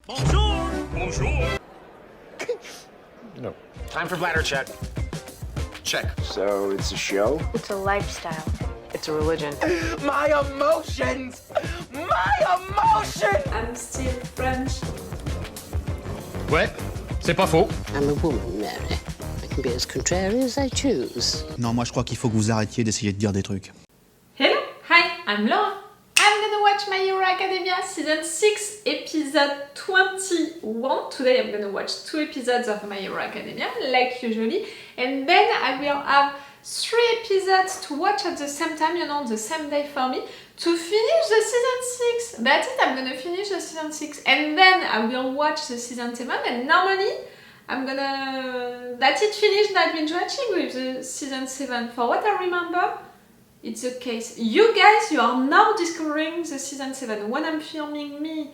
Bonjour! Bonjour! No. Time for bladder check. Check. So it's a show? It's a lifestyle. It's a religion. My emotions! My emotions! I'm still French. Ouais, c'est pas faux. I'm a woman, Mary. I can be as contrary as I choose. Non, moi je crois qu'il faut que vous arrêtiez d'essayer de dire des trucs. Hello, hi, I'm Laura. I'm gonna watch My Hero Academia Season 6, Episode 21. Today I'm gonna watch 2 episodes of My Hero Academia, like usually, and then I will have 3 episodes to watch at the same time, you know, the same day for me, to finish the Season 6. That's it, I'm gonna finish the Season 6, and then I will watch the Season 7, and normally I'm gonna... That's it, finished that binge watching with the Season 7. For what I remember, it's the case. You guys, you are now discovering the Season 7. When I'm filming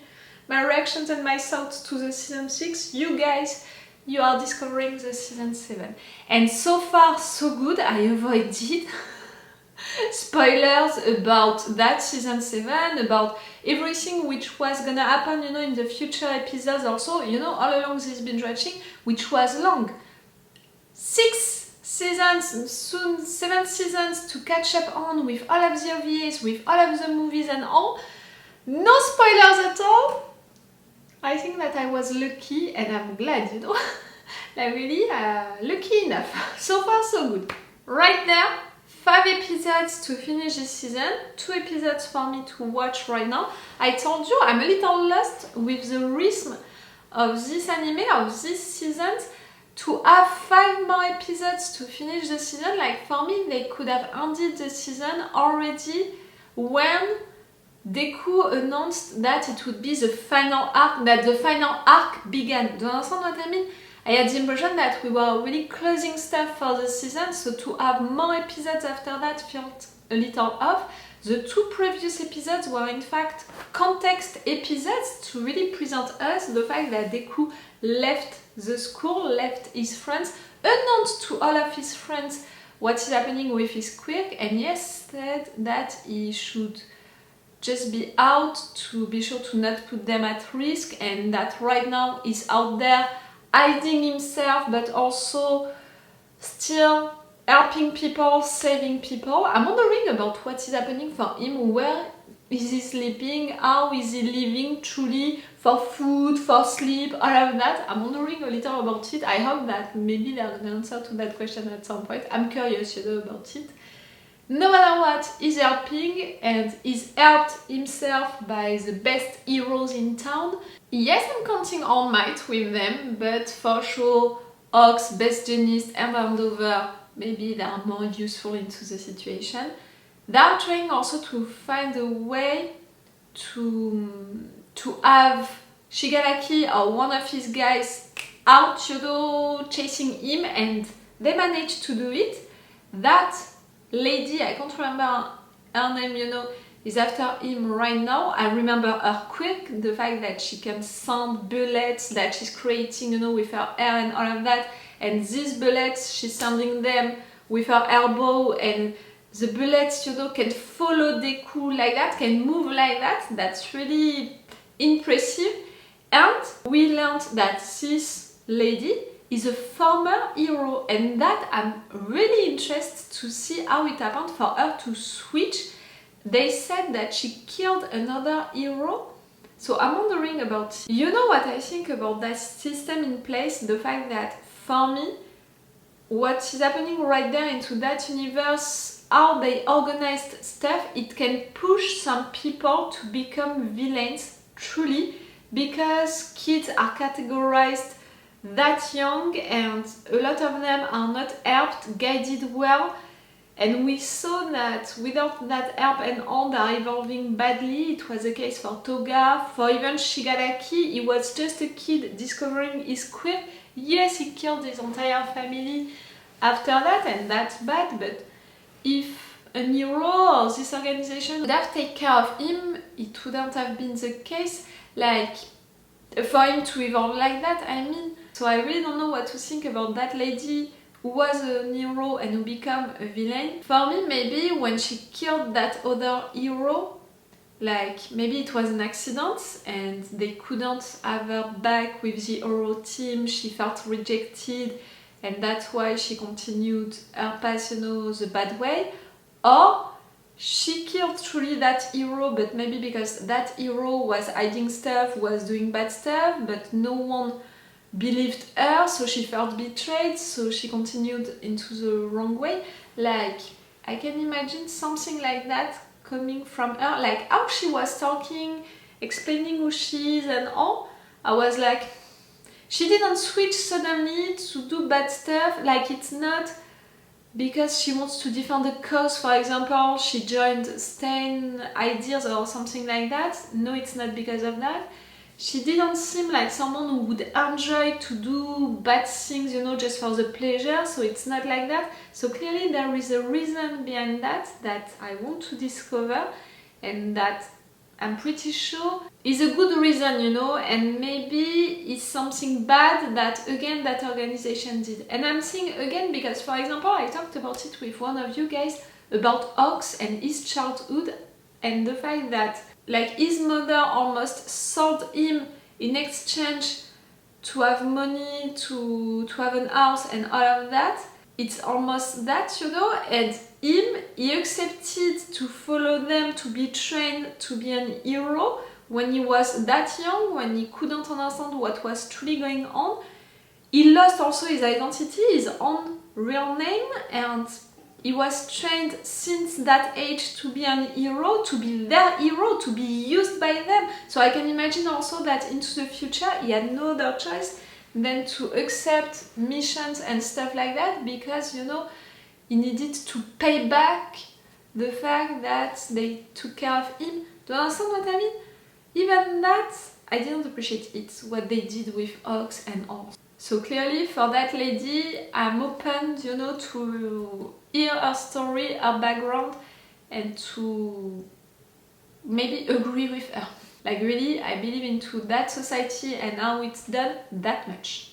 my reactions and my thoughts to the Season 6, you guys, you are discovering the Season 7. And so far, so good. I avoided spoilers about that Season 7, about everything which was gonna happen, you know, in the future episodes also, you know, all along this binge watching, which was long. 6 seasons, soon 7 seasons to catch up on with all of the OVAs, with all of the movies and all. No spoilers at all. I think that I was lucky and I'm glad, you know. Like really lucky enough. So far so good. Right there, 5 episodes to finish this season, 2 episodes for me to watch right now. I told you I'm a little lost with the rhythm of this anime, of this season. To have 5 more episodes to finish the season, like for me, they could have ended the season already when Deku announced that it would be the final arc, that the final arc began. Do you understand what I mean? I had the impression that we were really closing stuff for the season, so to have more episodes after that felt a little off. The 2 previous episodes were in fact context episodes to really present us the fact that Deku left the school, left his friends, announced to all of his friends what is happening with his quirk, and yes, said that he should just be out to be sure to not put them at risk, and that right now he's out there hiding himself but also still helping people, saving people. I'm wondering about what is happening for him. Where is he sleeping? How is he living truly? For food, for sleep, all of that. I'm wondering a little about it. I hope that maybe there's an answer to that question at some point. I'm curious, you know, about it. No matter what, he's helping, and he's helped himself by the best heroes in town. Yes, I'm counting All Might with them, but for sure, Ox, Best Genius, and Andover, maybe they are more useful into the situation. They are trying also to find a way to have Shigaraki or one of his guys out, you know, chasing him, and they managed to do it. That lady, I can't remember her name, you know, is after him right now. I remember her quirk, the fact that she can sound bullets that she's creating, you know, with her hair and all of that, and these bullets, she's sounding them with her elbow, and the bullets, you know, can follow Deku like that, can move like that. That's really impressive. And we learned that this lady is a former hero, and that I'm really interested to see how it happened for her to switch. They said that she killed another hero, so I'm wondering about, you know, what I think about that system in place, the fact that for me, what is happening right there into that universe, how they organized stuff, it can push some people to become villains truly, because kids are categorized that young and a lot of them are not helped, guided well, and we saw that without that help and all, they are evolving badly. It was the case for Toga, for even Shigaraki. He was just a kid discovering his quirk. Yes, he killed his entire family after that, and that's bad, but if a hero or this organization would have taken care of him, it wouldn't have been the case, like, for him to evolve like that, I mean. So I really don't know what to think about that lady who was a hero and who became a villain. For me, maybe when she killed that other hero, like maybe it was an accident and they couldn't have her back with the Oro team, she felt rejected and that's why she continued her path, you know, the bad way. Or she killed truly that hero, but maybe because that hero was hiding stuff, was doing bad stuff, but no one believed her, so she felt betrayed, so she continued into the wrong way. Like, I can imagine something like that coming from her, like how she was talking, explaining who she is and all. I was like, she didn't switch suddenly to do bad stuff, like it's not because she wants to defend the cause, for example, she joined Stain Ideas or something like that. No, it's not because of that. She didn't seem like someone who would enjoy to do bad things, you know, just for the pleasure, so it's not like that. So clearly there is a reason behind that I want to discover, and that I'm pretty sure is a good reason, you know, and maybe it's something bad that, again, that organization did. And I'm saying again because, for example, I talked about it with one of you guys about Ox and his childhood and the fact that, like, his mother almost sold him in exchange to have money, to have an house and all of that. It's almost that, you know, and he accepted to follow them, to be trained to be an hero when he was that young, when he couldn't understand what was truly going on. He lost also his identity, his own real name, and he was trained since that age to be an hero, to be their hero, to be used by them. So I can imagine also that into the future he had no other choice than to accept missions and stuff like that, because, you know, he needed to pay back the fact that they took care of him. Do you understand what I mean? Even that, I didn't appreciate it, what they did with Ox and all. So clearly, for that lady, I'm open, you know, to hear her story, her background, and to maybe agree with her. Like, really, I believe into that society and how it's done that much.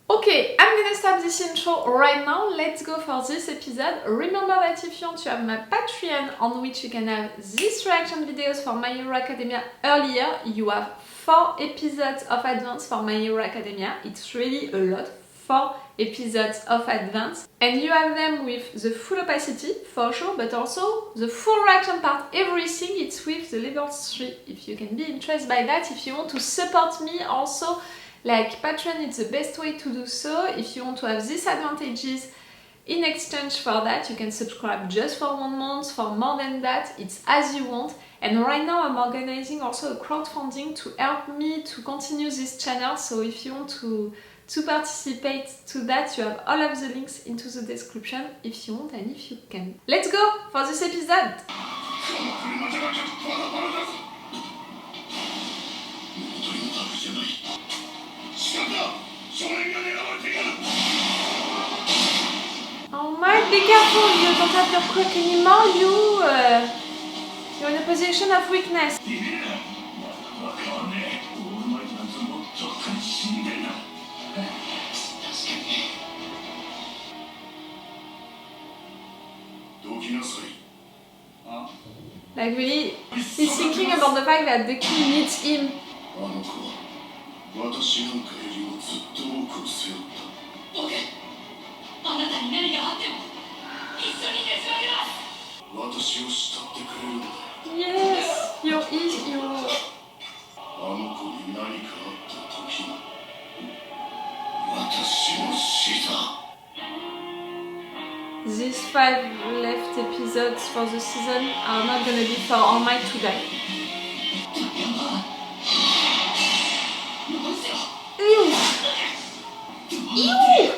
Okay, I'm gonna stop this intro right now. Let's go for this episode. Remember that if you want to have my Patreon, on which you can have these reaction videos for My Hero Academia earlier, you have 4 episodes of advance for My Hero Academia. It's really a lot, 4 episodes of advance. And you have them with the full opacity, for sure, but also the full reaction part, everything, it's with the level 3. If you can be interested by that, if you want to support me also, like Patreon, it's the best way to do so. If you want to have these advantages in exchange for that, you can subscribe just for 1 month, for more than that, it's as you want. And right now I'm organizing also a crowdfunding to help me to continue this channel, so if you want to participate to that, you have all of the links into the description if you want and if you can. Let's go for this episode! Oh my, be careful, you don't have your quirk anymore, you're in a position of weakness. Like, really, he's thinking about the fact that the king needs him. Yes, you're his hero. These 5 left episodes for the season are not gonna be for All Might to die. Ew! Ew!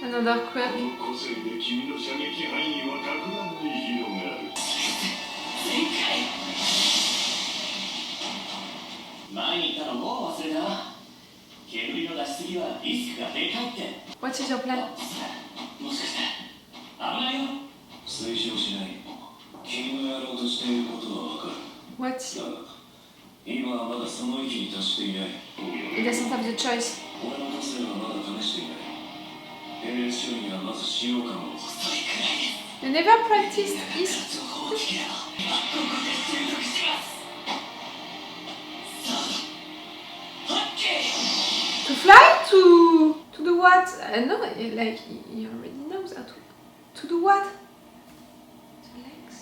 Another quirk. What is your plan? What? He doesn't have the choice. You never practiced East? To fly? To do what? No, like he already knows how to do what? The legs.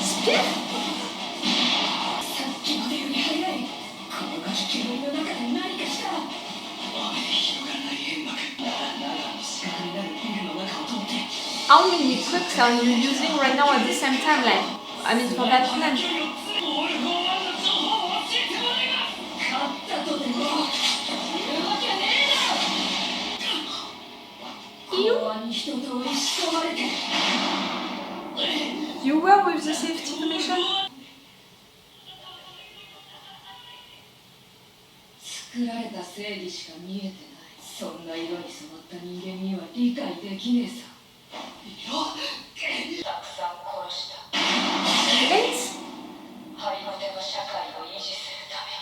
Speed? How many quirks are you using right now at the same time? Like, I mean, for that plan. You were with the safety commission? 作られた正義しか見えてない。そんな色に染まった人間には理解できねえさ。たくさん殺した。ハリボテの社会を維持するため。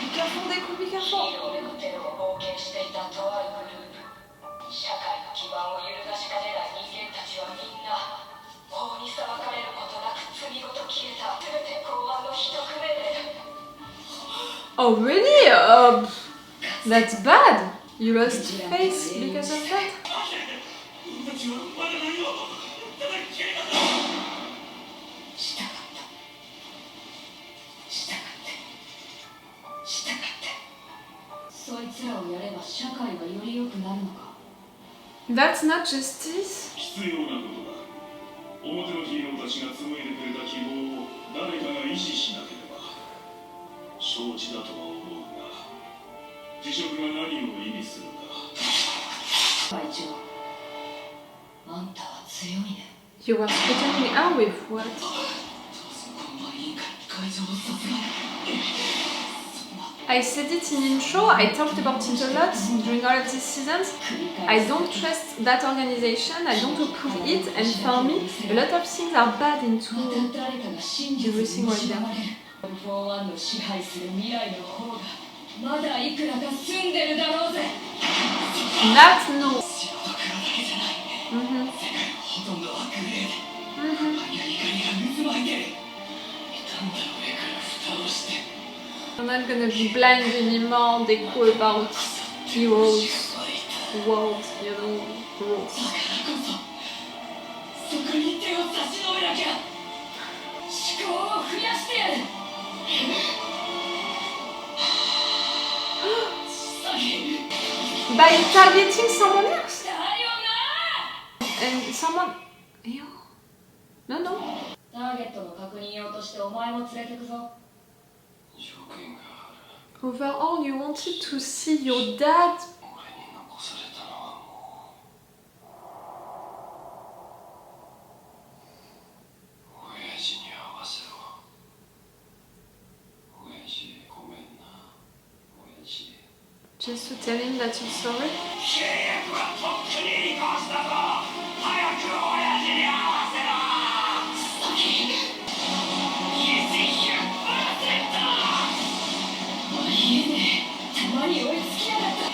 Be careful, Deku, be ヒ careful. ーローでのテロを冒険していたとあるグループ。社会の基盤を揺るがしかねない人間たちはみんな法に裁かれることなく罪ごと消えた。全て公安の秘匿命令。 Oh, really? That's bad. You lost face because of that? That's not justice. 必要なことだ。表のヒーローたちが紡いでくれた希望を誰かが維持しなければ承知だとは思うが、辞職が何を意味するか。会長、あんたは強いね。 You were threatening her with what? I said it in intro, I talked about it a lot during all of these seasons. I don't trust that organization, I don't approve it, and for me, a lot of things are bad into everything right there. That no. I'm not gonna be blind anymore, Deku, about heroes, world, you know, rules. By targeting someone else? And someone... Ew. No, no. ターゲットの確認用としてお前も連れてくぞ。 Overall, you wanted to see your dad. Just to tell him that you're sorry.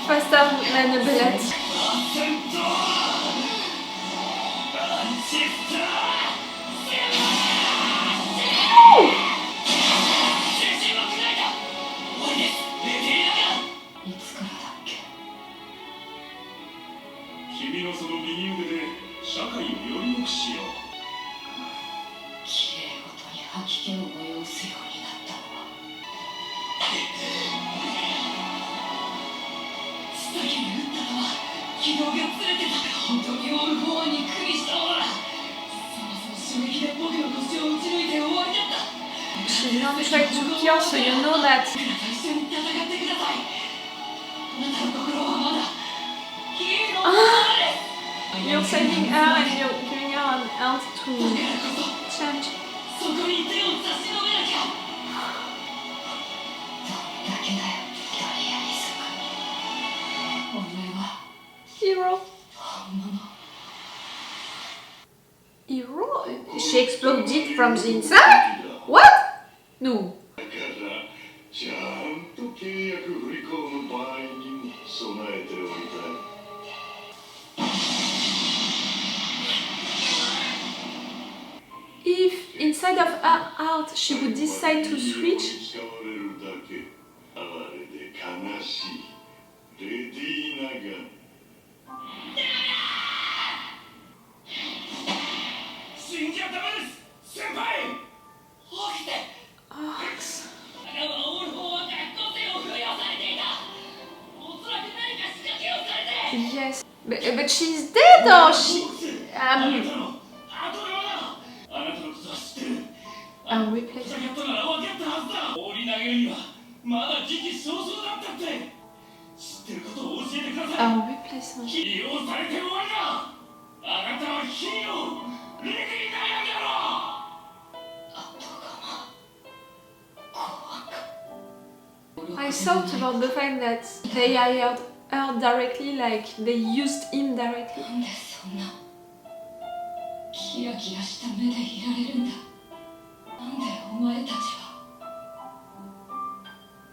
Faster than a bullet. She's not trying to kill, so you know that. You're saving her and you're giving her an hand to change. Hero. she exploded from the inside? What? No. だからちゃんと契約不履行の場合にも備えておりたい。 If inside of her heart she would decide to switch, 使われるだけ哀れで悲しいレディーナガン。死んじゃダメです先輩。起きて。 Ox. ナガンはオルフォンは学校生を扶養されていた。おそらく何か仕掛けをされて。 Yes, but she's dead or she... あなたの後ではな。あなたのことは知ってる。 I'll replace 戦ったなら分かったはずだ。放り投げるにはまだ時期尚早だったって。知ってることを教えてください。 I'll replace her. 利用されて終わりだ。あなたはヒーローレディーナガンだろ。あとかな。怖か。 I thought about the fact that they hired her directly, like they used him directly. なんでそんなキラキラした目でいられるんだ。なんでお前たちは。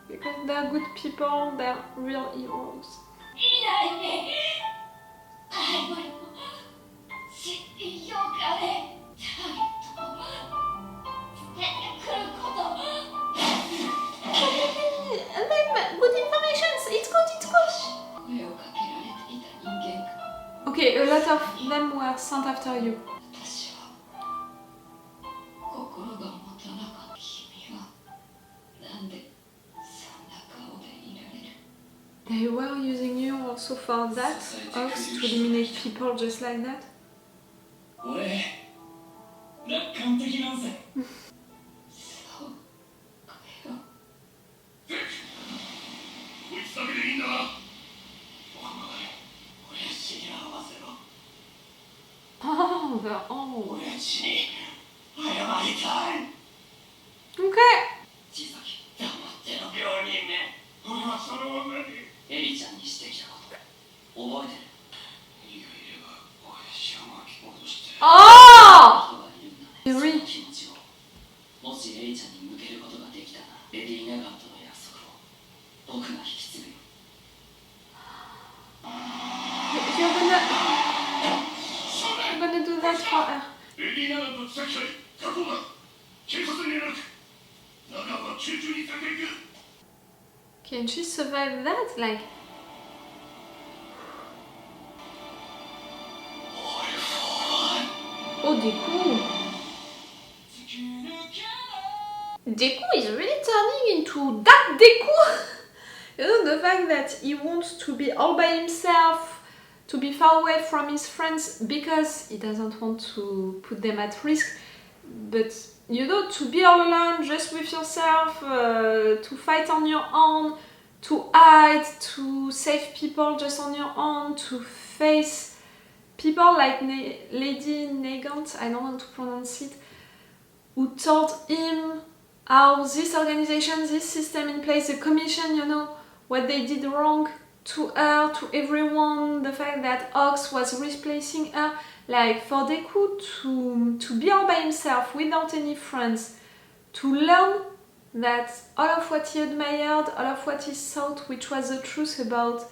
Because they're good people, they're real heroes. いないね。あれも信用かね。ちゃんと出てくること。 And then good information, it's good, it's good. 声をかけられていた人間が。 Okay, a lot of them were sent after you. 私は心が持たなかった君はなんでそんな顔でいられる。 They were using you also for that, Ox, to eliminate people just like that. 俺楽観的なんぜ。そうかよ。こいつだけでいいんだな。親父に会わせろ。 Oh, they're all... 親父に謝りたい。 Okay. 小さき黙っての病人め。俺はそれを何エリちゃんにしてきたこと覚えてる。エリがいれば親父を巻き戻して。 Oh! 人がいるんだね。 Yuri. その気持ちをもしエリちゃんに向けることができたらレディー・ナガンとの約束を僕が引き継ぐよ。 You're gonna do that for her. レディー・ナガンと近きたい。過去が警察に連絡。ナガンは救急に連れて行く。 Can she survive that? Like... Oh, Deku. Deku is really turning into Dark Deku. You know, the fact that he wants to be all by himself, to be far away from his friends because he doesn't want to put them at risk. But, you know, to be all alone, just with yourself, to fight on your own, to hide, to save people just on your own, to face people like Lady Nagant, I don't know how to pronounce it, who told him how this organization, this system in place, the commission, you know, what they did wrong to her, to everyone, the fact that Ox was replacing her, like for Deku to be all by himself without any friends, to learn that all of what he admired, all of what he thought, which was the truth about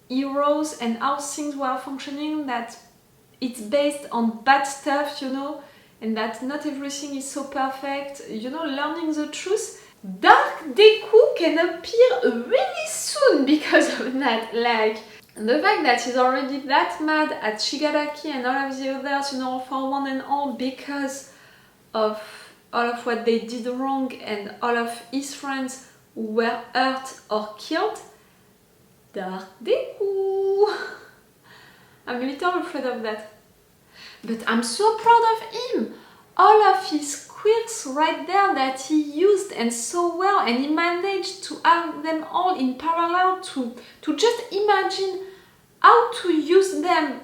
heroes and how things were functioning, that it's based on bad stuff, you know, and that not everything is so perfect, you know, learning the truth. Dark Deku can appear really soon because of that, like the fact that he's already that mad at Shigaraki and all of the others, you know, for one and all because of all of what they did wrong and all of his friends who were hurt or killed. Dark Deku! I'm a little afraid of that. But I'm so proud of him! All of his quirks right there that he used and so well, and he managed to have them all in parallel to just imagine how to use them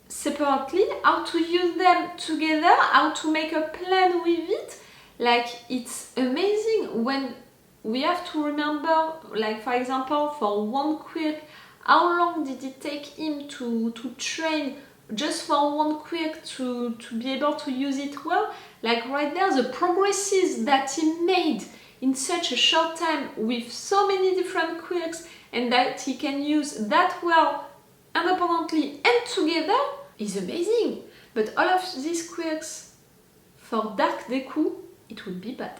separately, how to use them together, how to make a plan with it. Like, it's amazing when we have to remember, like for example, for one quirk, how long did it take him to train just for one quirk to be able to use it well. Like right there, the progresses that he made in such a short time with so many different quirks and that he can use that well independently and together is amazing. But all of these quirks for Dark Deku, it would be bad.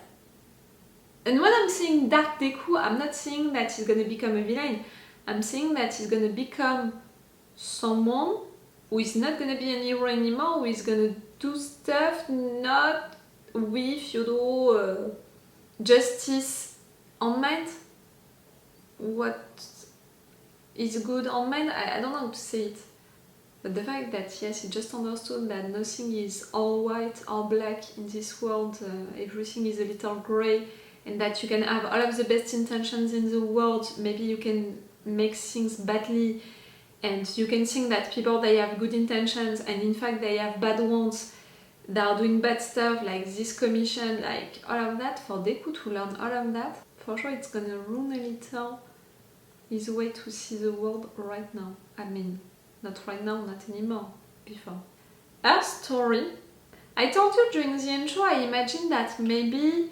And when I'm saying Dark Deku, I'm not saying that he's gonna become a villain. I'm saying that he's gonna become someone who is not gonna be an hero anymore, who is gonna do stuff not with, justice on mind. What is good on mind? I don't know how to say it. But the fact that, yes, he just understood that nothing is all white or black in this world, everything is a little grey, and that you can have all of the best intentions in the world, maybe you can make things badly, and you can think that people, they have good intentions, and in fact they have bad ones, they are doing bad stuff, like this commission, like all of that. For Deku to learn all of that, for sure it's gonna ruin a little his way to see the world right now. I mean, not right now, not anymore, before. Her story, I told you during the intro, I imagined that maybe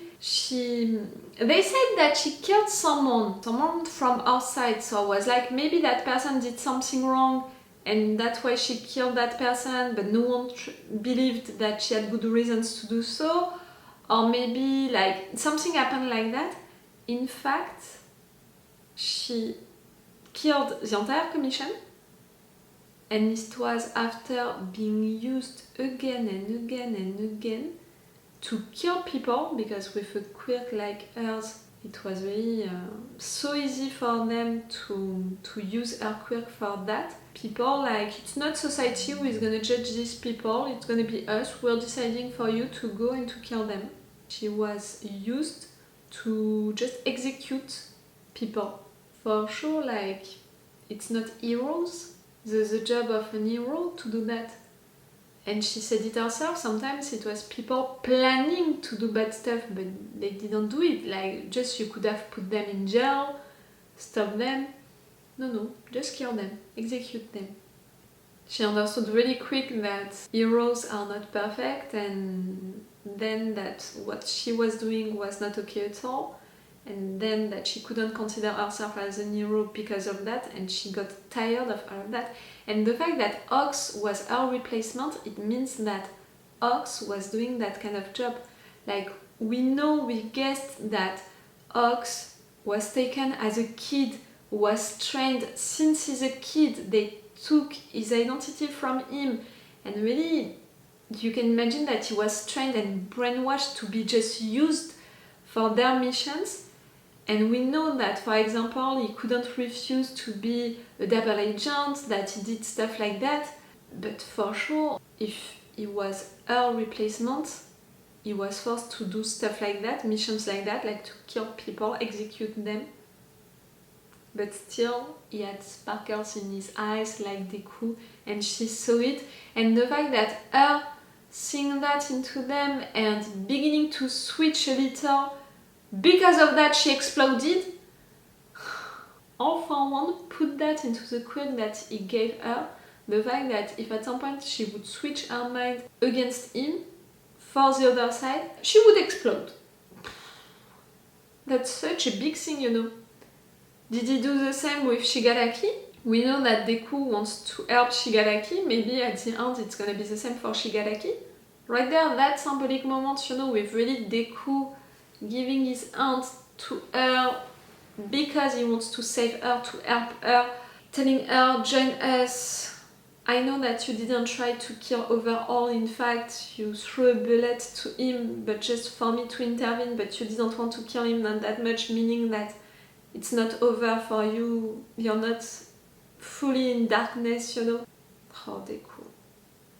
they said that she killed someone from outside, so I was like, maybe that person did something wrong and that's why she killed that person, but no one believed that she had good reasons to do so, or maybe like something happened like that. In fact, she killed the entire commission, and it was after being used again and again and again to kill people, because with a quirk like hers, it was really so easy for them to use her quirk for that. People, like, it's not society who is gonna judge these people, it's gonna be us. We're deciding for you to go and to kill them. She was used to just execute people. For sure, like, it's not heroes, the job of an hero to do that. And she said it herself, sometimes it was people planning to do bad stuff, but they didn't do it. Like, just you could have put them in jail, stop them. No, just kill them, execute them. She understood really quick that heroes are not perfect, and then that what she was doing was not okay at all, and then that she couldn't consider herself as a hero because of that, and she got tired of all of that. And the fact that Ox was her replacement, it means that Ox was doing that kind of job. Like, we guessed that Ox was taken as a kid, was trained since he's a kid. They took his identity from him, and really you can imagine that he was trained and brainwashed to be just used for their missions. And we know that, for example, he couldn't refuse to be a double agent, that he did stuff like that. But for sure, if he was her replacement, he was forced to do stuff like that, missions like that, like to kill people, execute them. But still, he had sparkles in his eyes like Deku, and she saw it. And the fact that her seeing that into them and beginning to switch a little, because of that she exploded. All for one, put that into the quirk that he gave her. The fact that if at some point she would switch her mind against him for the other side, she would explode. That's such a big thing, you know. Did he do the same with Shigaraki? We know that Deku wants to help Shigaraki. Maybe at the end it's gonna be the same for Shigaraki. Right there, that symbolic moment, you know, with really Deku giving his hand to her because he wants to save her, to help her, telling her, join us. I know that you didn't try to kill overall, in fact you threw a bullet to him, but just for me to intervene, but you didn't want to kill him, not that much, meaning that it's not over for you, you're not fully in darkness, you know. Oh, Deku,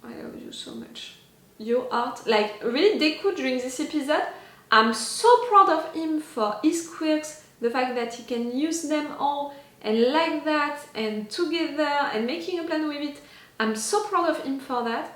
I love you so much. Your art, like, really, Deku during this episode, I'm so proud of him for his quirks, the fact that he can use them all and like that and together and making a plan with it. I'm so proud of him for that.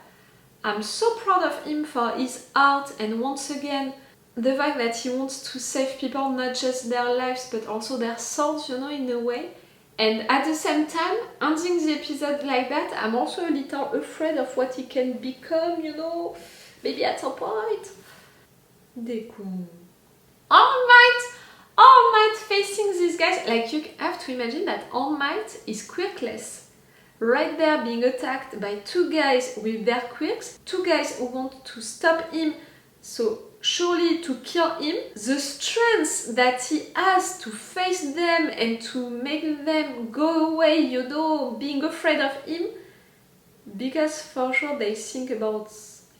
I'm so proud of him for his art, and once again the fact that he wants to save people, not just their lives but also their souls, you know, in a way. And at the same time, ending the episode like that, I'm also a little afraid of what he can become, you know, maybe at some point. Deku. All Might facing these guys, like you have to imagine that All Might is quirkless. Right there being attacked by two guys with their quirks, two guys who want to stop him, so surely to kill him. The strength that he has to face them and to make them go away, you know, being afraid of him, because for sure they think about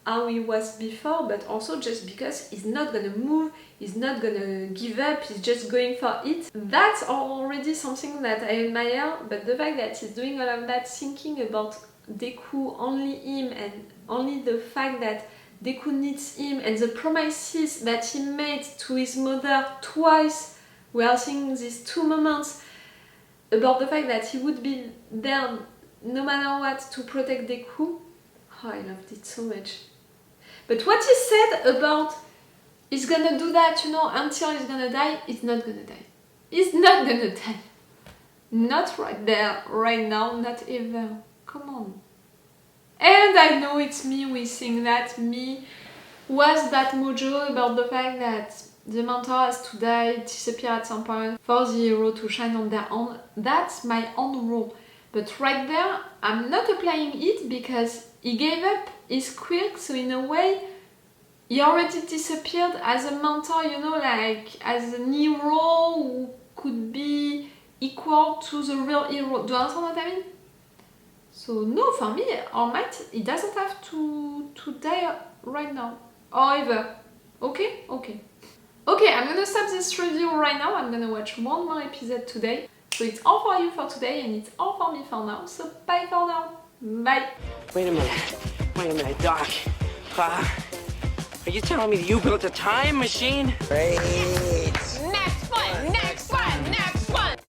how he was before, but also just because he's not gonna move, he's not gonna give up, he's just going for it. That's already something that I admire, but the fact that he's doing all of that, thinking about Deku, only him, and only the fact that Deku needs him, and the promises that he made to his mother twice, we are seeing these two moments about the fact that he would be there no matter what to protect Deku. Oh, I loved it so much. But what he said about he's gonna do that, you know, until he's gonna die, he's not gonna die. He's not gonna die. Not right there, right now, not ever. Come on. And I know it's me wishing that, me was that mojo about the fact that the mentor has to die, disappear at some point for the hero to shine on their own. That's my own rule. But right there, I'm not applying it because he gave up his quirk, so in a way, he already disappeared as a mentor, you know, like as an hero who could be equal to the real hero. Do you understand what I mean? So no, for me, All Might, he doesn't have to die right now, or ever. Okay? Okay. Okay, I'm gonna stop this review right now. I'm gonna watch one more episode today. So it's all for you for today, and it's all for me for now. So bye for now. Bye. Wait a minute, Doc. Are you telling me that you built a time machine? Crazy.